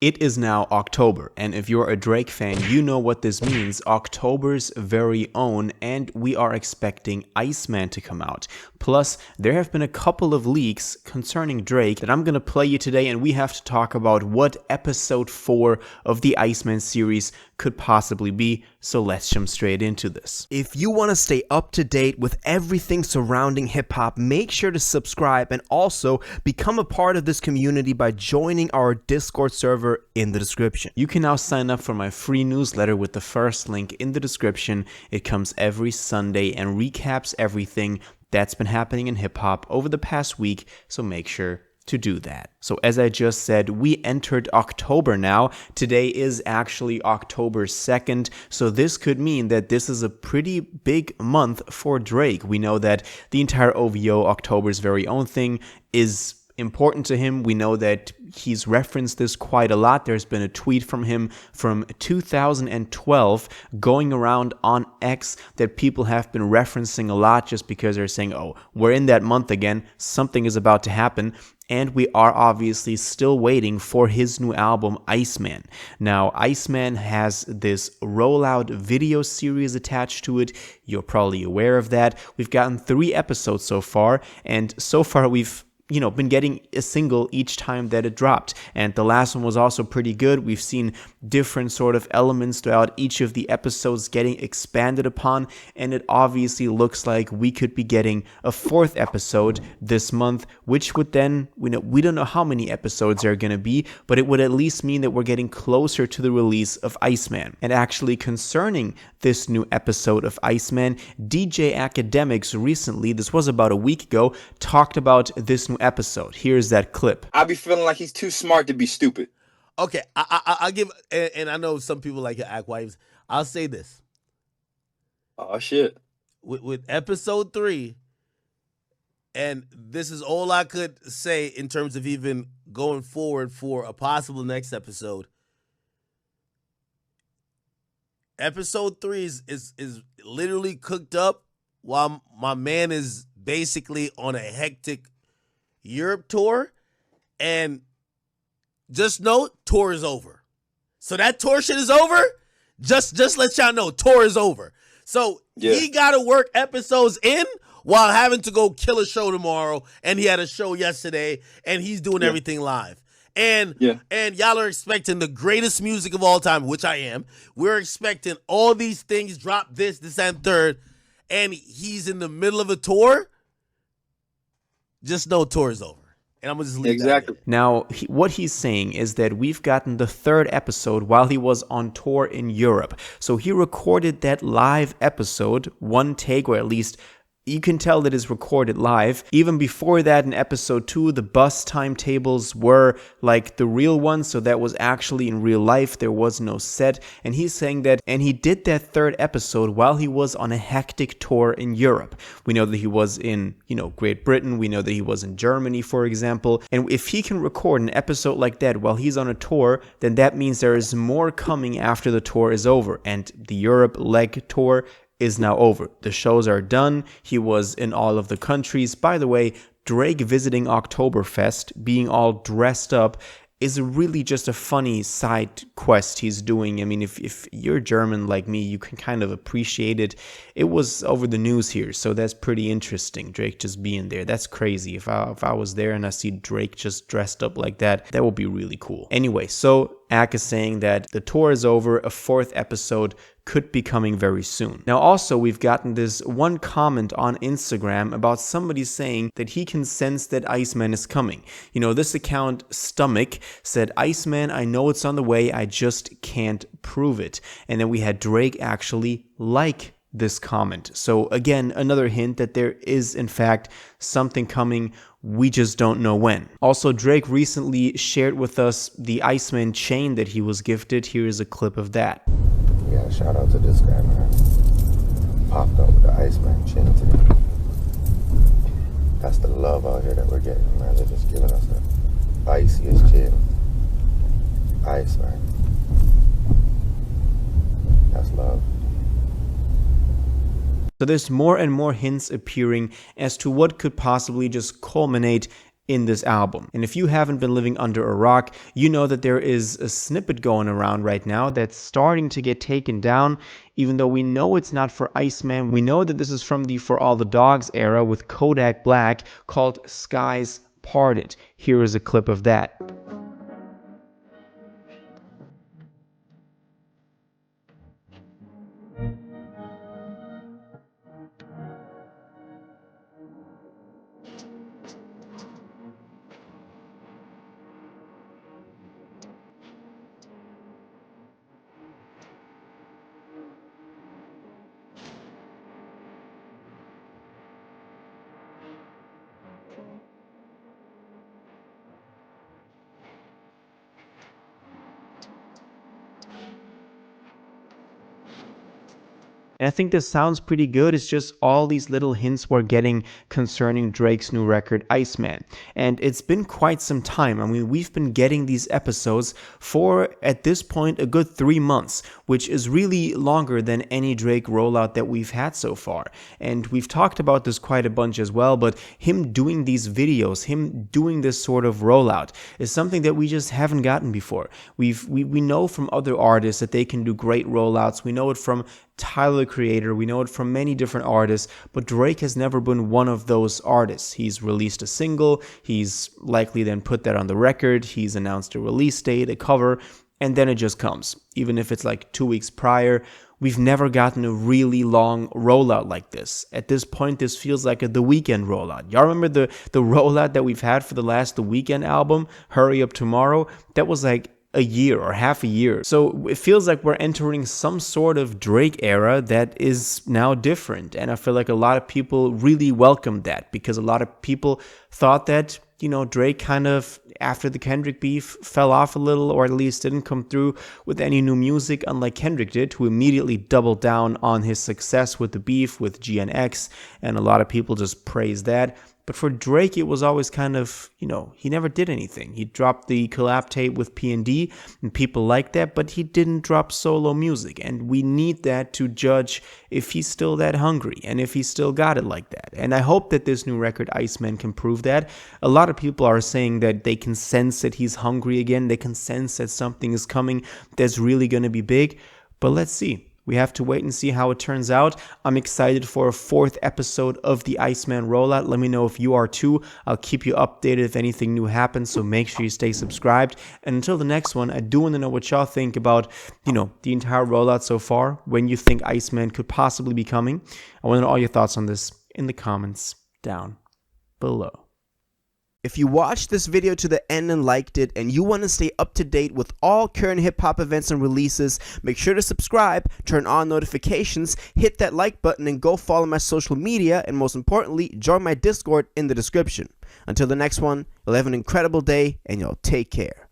It is now October, and if you're a Drake fan, you know what this means. October's very own, and we are expecting Iceman to come out. Plus, there have been a couple of leaks concerning Drake that I'm going to play you today, and we have to talk about what episode 4 of the Iceman series could possibly be, so let's jump straight into this. If you want to stay up to date with everything surrounding hip-hop, make sure to subscribe and also become a part of this community by joining our Discord server in the description. You can now sign up for my free newsletter with the first link in the description. It comes every Sunday and recaps everything that's been happening in hip-hop over the past week, so make sure to do that. So as I just said, we entered October now. Today is actually October 2nd, so this could mean that this is a pretty big month for Drake. We know that the entire OVO, October's very own thing, is important to him. We know that he's referenced this quite a lot. There's been a tweet from him from 2012 going around on X that people have been referencing a lot just because they're saying, oh, we're in that month again, something is about to happen. And we are obviously still waiting for his new album, Iceman. Now, Iceman has this Rollout video series attached to it. You're probably aware of that. We've gotten 3 episodes so far, and so far we've been getting a single each time that it dropped. And the last one was also pretty good. We've seen different sort of elements throughout each of the episodes getting expanded upon. And it obviously looks like we could be getting a 4th episode this month, which would then, we don't know how many episodes there are going to be, but it would at least mean that we're getting closer to the release of Iceman. And actually concerning this new episode of Iceman, DJ Academics recently, this was about a week ago, talked about this new episode. Here's that clip. I be feeling like he's too smart to be stupid. Okay, I'll give, and I know some people like to act wives. I'll say this. Oh, shit. With episode 3, and this is all I could say in terms of even going forward for a possible next episode. Episode 3 is literally cooked up while my man is basically on a hectic Europe tour, and just know tour is over. So that tour shit is over. Just let y'all know tour is over. So He got to work episodes in while having to go kill a show tomorrow, and he had a show yesterday, and he's doing everything live. And y'all are expecting the greatest music of all time, which I am. We're expecting all these things drop this, and third, and he's in the middle of a tour. Just know tour is over. And I'm going to just leave that. Now, what he's saying is that we've gotten the 3rd episode while he was on tour in Europe. So he recorded that live episode, one take, or at least you can tell that it's recorded live. Even before that, in episode 2, the bus timetables were like the real ones, so that was actually in real life. There was no set. And he's saying that, and he did that 3rd episode while he was on a hectic tour in Europe. We know that he was in, Great Britain. We know that he was in Germany, for example. And if he can record an episode like that while he's on a tour, then that means there is more coming after the tour is over. And the Europe leg tour is now over. The shows are done. He was in all of the countries. By the way, Drake visiting Oktoberfest, being all dressed up, is really just a funny side quest he's doing. I mean, if you're German like me, you can kind of appreciate it. It was over the news here, so that's pretty interesting. Drake just being there. That's crazy. If I was there and I see Drake just dressed up like that, that would be really cool. Anyway, so Ak is saying that the tour is over. A 4th episode could be coming very soon. Now also, we've gotten this one comment on Instagram about somebody saying that he can sense that Iceman is coming. This account, Stomach, said, Iceman, I know it's on the way, I just can't prove it. And then we had Drake actually like this comment. So again, another hint that there is in fact something coming. We just don't know when. Also, Drake recently shared with us the Iceman chain that he was gifted. Here is a clip of that. Yeah, shout out to this guy, man. Popped up with the Iceman chain today. That's the love out here that we're getting, man. They're just giving us the iciest chain. Iceman. That's love. So there's more and more hints appearing as to what could possibly just culminate in this album. And if you haven't been living under a rock, you know that there is a snippet going around right now that's starting to get taken down, even though we know it's not for Iceman. We know that this is from the For All the Dogs era with Kodak Black, called Skies Parted. Here is a clip of that. And I think this sounds pretty good. It's just all these little hints we're getting concerning Drake's new record, Iceman. And it's been quite some time. I mean, we've been getting these episodes for, at this point, a good 3 months, which is really longer than any Drake rollout that we've had so far. And we've talked about this quite a bunch as well, but him doing these videos, him doing this sort of rollout is something that we just haven't gotten before. We know from other artists that they can do great rollouts. We know it from Tyler, the Creator, we know it from many different artists, but Drake has never been one of those artists. He's released a single, he's likely then put that on the record, he's announced a release date, a cover, and then it just comes. Even if it's like 2 weeks prior, we've never gotten a really long rollout like this. At this point, this feels like a The Weeknd rollout. Y'all remember the rollout that we've had for the last The Weeknd album, Hurry Up Tomorrow? That was like a year or half a year. So it feels like we're entering some sort of Drake era that is now different. And I feel like a lot of people really welcomed that, because a lot of people thought that, you know, Drake kind of, after the Kendrick beef, fell off a little, or at least didn't come through with any new music, unlike Kendrick did, who immediately doubled down on his success with the beef with GNX, and a lot of people just praised that. But for Drake, it was always kind of, you know, he never did anything. He dropped the collab tape with P&D, and people liked that, but he didn't drop solo music. And we need that to judge if he's still that hungry and if he's still got it like that. And I hope that this new record, Iceman, can prove that. A lot of people are saying that they can sense that he's hungry again. They can sense that something is coming that's really going to be big. But let's see. We have to wait and see how it turns out. I'm excited for a 4th episode of the Iceman rollout. Let me know if you are too. I'll keep you updated if anything new happens, so make sure you stay subscribed. And until the next one, I do want to know what y'all think about, you know, the entire rollout so far, when you think Iceman could possibly be coming. I want to know all your thoughts on this in the comments down below. If you watched this video to the end and liked it, and you want to stay up to date with all current hip-hop events and releases, make sure to subscribe, turn on notifications, hit that like button, and go follow my social media, and most importantly, join my Discord in the description. Until the next one, you'll have an incredible day, and y'all take care.